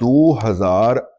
2000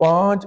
5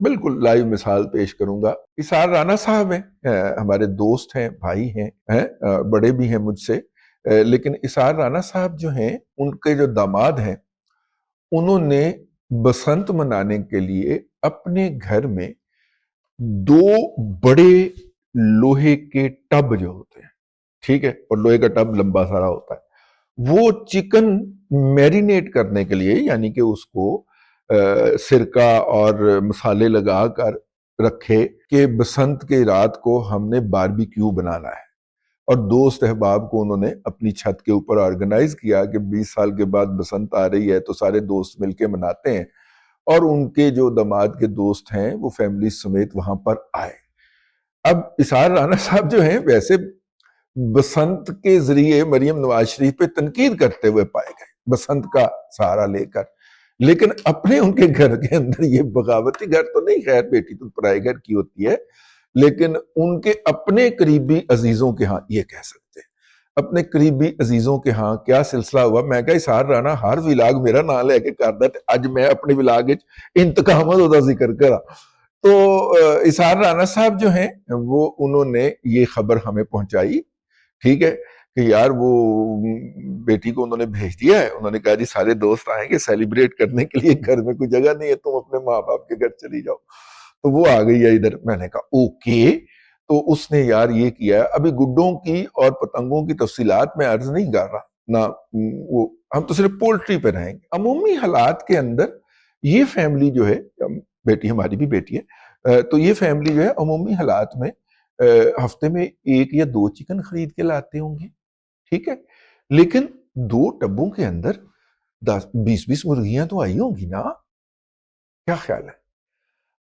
بالکل لائیو مثال پیش کروں گا۔ اسار رانا صاحب ہیں، ہمارے دوست ہیں، بھائی ہیں، بڑے بھی ہیں مجھ سے، لیکن اسار رانا صاحب جو ہیں، ان کے جو داماد ہیں، انہوں نے بسنت منانے کے لیے اپنے گھر میں 2 بڑے لوہے کے ٹب جو ہوتے ہیں، ٹھیک ہے، اور لوہے کا ٹب لمبا سارا ہوتا ہے، وہ چکن میرینیٹ کرنے کے لیے، یعنی کہ اس کو سرکہ اور مسالے لگا کر رکھے کہ بسنت کے رات کو ہم نے باربیکیو بنانا ہے، اور دوست احباب کو انہوں نے اپنی چھت کے اوپر آرگنائز کیا کہ 20 سال کے بعد بسنت آ رہی ہے تو سارے دوست مل کے مناتے ہیں، اور ان کے جو داماد کے دوست ہیں وہ فیملی سمیت وہاں پر آئے۔ اب اسار رانا صاحب جو ہیں ویسے بسنت کے ذریعے مریم نواز شریف پہ تنقید کرتے ہوئے پائے گئے، بسنت کا سہارا لے کر، لیکن اپنے ان کے گھر کے اندر یہ بغاوتی گھر تو نہیں، خیر بیٹی تو پرائے گھر کی ہوتی ہے، لیکن ان کے اپنے قریبی عزیزوں کے ہاں یہ کہہ سکتے ہیں، اپنے قریبی عزیزوں کے ہاں کیا سلسلہ ہوا۔ میں کہا اسار رانا ہر ولاگ میرا نام لے کے کر دیتے، اج میں اپنی ولاگ انتقامات ہوتا ذکر کرا۔ تو اسار رانا صاحب جو ہیں وہ انہوں نے یہ خبر ہمیں پہنچائی، ٹھیک ہے، کہ یار وہ بیٹی کو انہوں نے بھیج دیا ہے، انہوں نے کہا جی سارے دوست آئیں گے سیلیبریٹ کرنے کے لیے، گھر میں کوئی جگہ نہیں ہے، تم اپنے ماں باپ کے گھر چلی جاؤ، تو وہ آ گئی ہے ادھر۔ میں نے کہا اوکے، تو اس نے یار یہ کیا ہے۔ ابھی گڈوں کی اور پتنگوں کی تفصیلات میں عرض نہیں کر رہا، نہ وہ، ہم تو صرف پولٹری پہ رہیں گے۔ عمومی حالات کے اندر یہ فیملی جو ہے، بیٹی ہماری بھی بیٹی ہے، تو یہ فیملی جو ہے عمومی حالات میں ہفتے میں 1 یا 2 چکن خرید کے لاتے ہوں گے، ٹھیک ہے، لیکن 2 ٹبوں کے اندر 20 مرغیاں تو آئی ہوں گی نا، کیا خیال ہے؟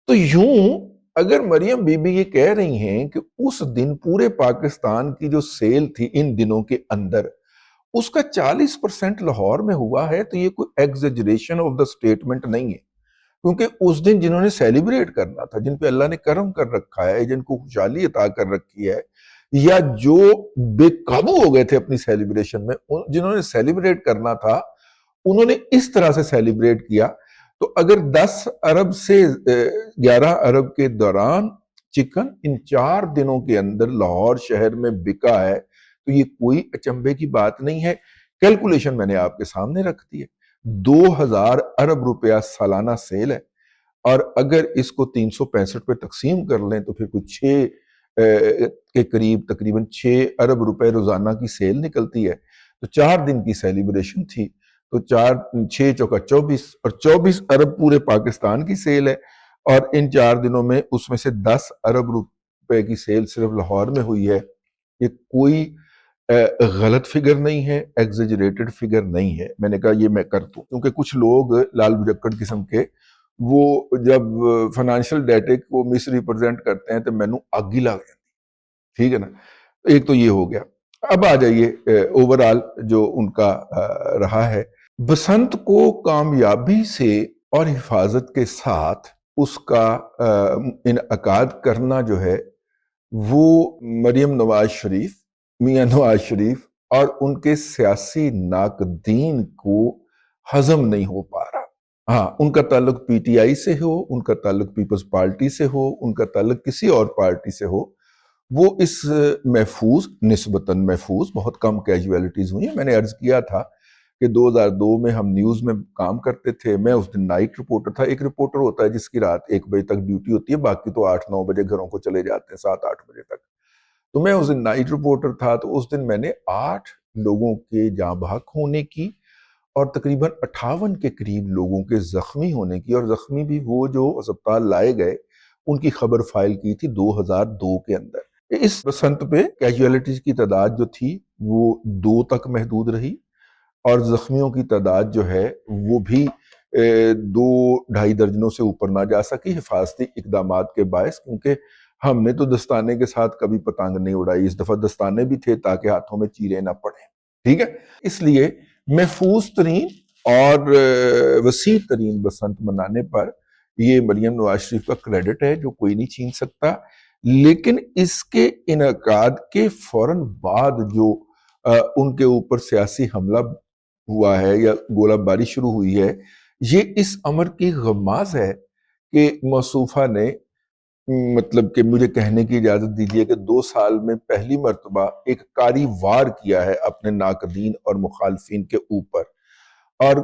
تو یوں اگر مریم بی بی یہ کہہ رہی ہیں کہ اس دن پورے پاکستان کی جو سیل تھی ان دنوں کے اندر، اس کا 40% لاہور میں ہوا ہے، تو یہ کوئی ایگزیجریشن آف دا سٹیٹمنٹ نہیں ہے، کیونکہ اس دن جنہوں نے سیلیبریٹ کرنا تھا، جن پہ اللہ نے کرم کر رکھا ہے، جن کو خوشحالی عطا کر رکھی ہے، یا جو بے قابو ہو گئے تھے اپنی سیلیبریشن میں، جنہوں نے سیلیبریٹ کرنا تھا انہوں نے اس طرح سے سیلیبریٹ کیا۔ تو اگر 10 ارب سے 11 ارب کے دوران چکن ان 4 دنوں کے اندر لاہور شہر میں بکا ہے تو یہ کوئی اچنبے کی بات نہیں ہے۔ کیلکولیشن میں نے آپ کے سامنے رکھ دی ہے، 2000 ارب روپیہ سالانہ سیل ہے، اور اگر اس کو 365 پہ تقسیم کر لیں تو پھر کچھ 6 کے قریب تقریباً 6 ارب روپے روزانہ کی سیل نکلتی ہے۔ تو 4 دن کی سیلیبریشن تھی، تو 6 چوکا 24، اور 24 ارب پورے پاکستان کی سیل ہے، اور ان 4 دنوں میں اس میں سے 10 ارب روپے کی سیل صرف لاہور میں ہوئی ہے۔ یہ کوئی غلط فگر نہیں ہے، ایگزیجریٹڈ فگر نہیں ہے۔ میں نے کہا یہ میں کر دوں، کیونکہ کچھ لوگ لال بجکڑ قسم کے وہ جب فائنانشل ڈیٹے کو مس ریپرزینٹ کرتے ہیں تو مینوں آگ ہی لگ جاتی، ٹھیک ہے نا۔ ایک تو یہ ہو گیا۔ اب آ جائیے اوورآل جو ان کا رہا ہے، بسنت کو کامیابی سے اور حفاظت کے ساتھ اس کا انعقاد کرنا جو ہے وہ مریم نواز شریف، میاں نواز شریف اور ان کے سیاسی ناقدین کو ہضم نہیں ہو پا رہا۔ ہاں، ان کا تعلق پی ٹی آئی سے ہو، ان کا تعلق پیپلز پارٹی سے ہو، ان کا تعلق کسی اور پارٹی سے ہو، وہ اس محفوظ، نسبتاً محفوظ، بہت کم کیجویلٹیز ہوئی ہیں۔ میں نے عرض کیا تھا کہ 2002 میں ہم نیوز میں کام کرتے تھے، میں اس دن نائٹ رپورٹر تھا۔ ایک رپورٹر ہوتا ہے جس کی رات 1 بجے تک ڈیوٹی ہوتی ہے، باقی تو 8-9 بجے گھروں کو چلے جاتے ہیں، 7-8 بجے تک۔ تو میں اس دن نائٹ رپورٹر تھا، تو اس دن میں نے 8 لوگوں کے جاں بحق ہونے کی اور تقریباً 58 کے قریب لوگوں کے زخمی ہونے کی، اور زخمی بھی وہ جو اسپتال لائے گئے، ان کی خبر فائل کی تھی 2002 کے اندر۔ اس بسنت پہ کیجویلٹیز کی تعداد جو تھی وہ 2 تک محدود رہی، اور زخمیوں کی تعداد جو ہے وہ بھی 2-2.5 درجنوں سے اوپر نہ جا سکی حفاظتی اقدامات کے باعث، کیونکہ ہم نے تو دستانے کے ساتھ کبھی پتنگ نہیں اڑائی، اس دفعہ دستانے بھی تھے تاکہ ہاتھوں میں چیریں نہ پڑیں، ٹھیک ہے۔ اس لیے محفوظ ترین اور وسیع ترین بسنت منانے پر یہ مریم نواز شریف کا کریڈٹ ہے جو کوئی نہیں چھین سکتا، لیکن اس کے انعقاد کے فوراً بعد جو ان کے اوپر سیاسی حملہ ہوا ہے یا گولہ باری شروع ہوئی ہے، یہ اس امر کی غماز ہے کہ موصوفہ نے مطلب کہ مجھے کہنے کی اجازت دیجیے کہ 2 سال میں پہلی مرتبہ ایک کاری وار کیا ہے اپنے ناقدین اور مخالفین کے اوپر، اور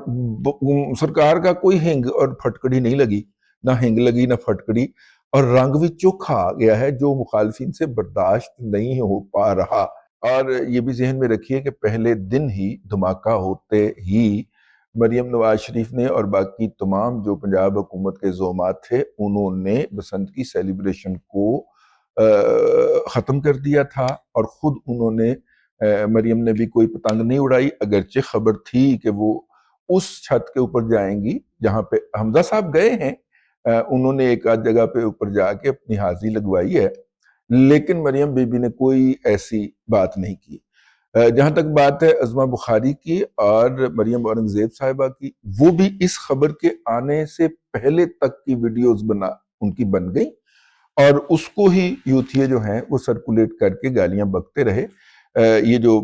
سرکار کا کوئی ہنگ اور پھٹکڑی نہیں لگی، نہ ہنگ لگی نہ پھٹکڑی، اور رنگ بھی چوکھا آ گیا ہے جو مخالفین سے برداشت نہیں ہو پا رہا۔ اور یہ بھی ذہن میں رکھیے کہ پہلے دن ہی دھماکہ ہوتے ہی مریم نواز شریف نے اور باقی تمام جو پنجاب حکومت کے زعماء تھے انہوں نے بسنت کی سیلیبریشن کو ختم کر دیا تھا، اور خود انہوں نے مریم نے بھی کوئی پتنگ نہیں اڑائی، اگرچہ خبر تھی کہ وہ اس چھت کے اوپر جائیں گی جہاں پہ حمزہ صاحب گئے ہیں، انہوں نے ایک آدھ جگہ پہ اوپر جا کے اپنی حاضری لگوائی ہے، لیکن مریم بی بی نے کوئی ایسی بات نہیں کی۔ جہاں تک بات ہے عظمہ بخاری کی اور مریم اورنگزیب صاحبہ کی، وہ بھی اس خبر کے آنے سے پہلے تک کی ویڈیوز ان کی بن گئی، اور اس کو ہی یوتھیے جو ہیں وہ سرکولیٹ کر کے گالیاں بکتے رہے۔ یہ جو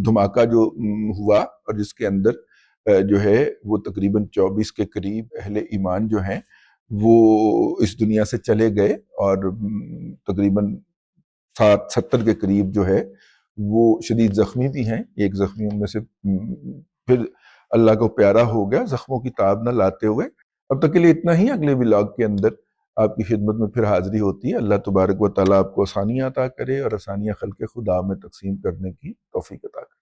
دھماکہ جو ہوا اور جس کے اندر جو ہے وہ تقریباً 24 کے قریب اہل ایمان جو ہیں وہ اس دنیا سے چلے گئے، اور تقریباً 70 کے قریب جو ہے وہ شدید زخمی بھی ہیں۔ ایک زخمیوں میں سے پھر اللہ کو پیارا ہو گیا زخموں کی تاب نہ لاتے ہوئے۔ اب تک کے لیے اتنا ہی، اگلے ولاگ کے اندر آپ کی خدمت میں پھر حاضری ہوتی ہے۔ اللہ تبارک و تعالیٰ آپ کو آسانیاں عطا کرے اور آسانیاں خلق خدا میں تقسیم کرنے کی توفیق عطا کرے۔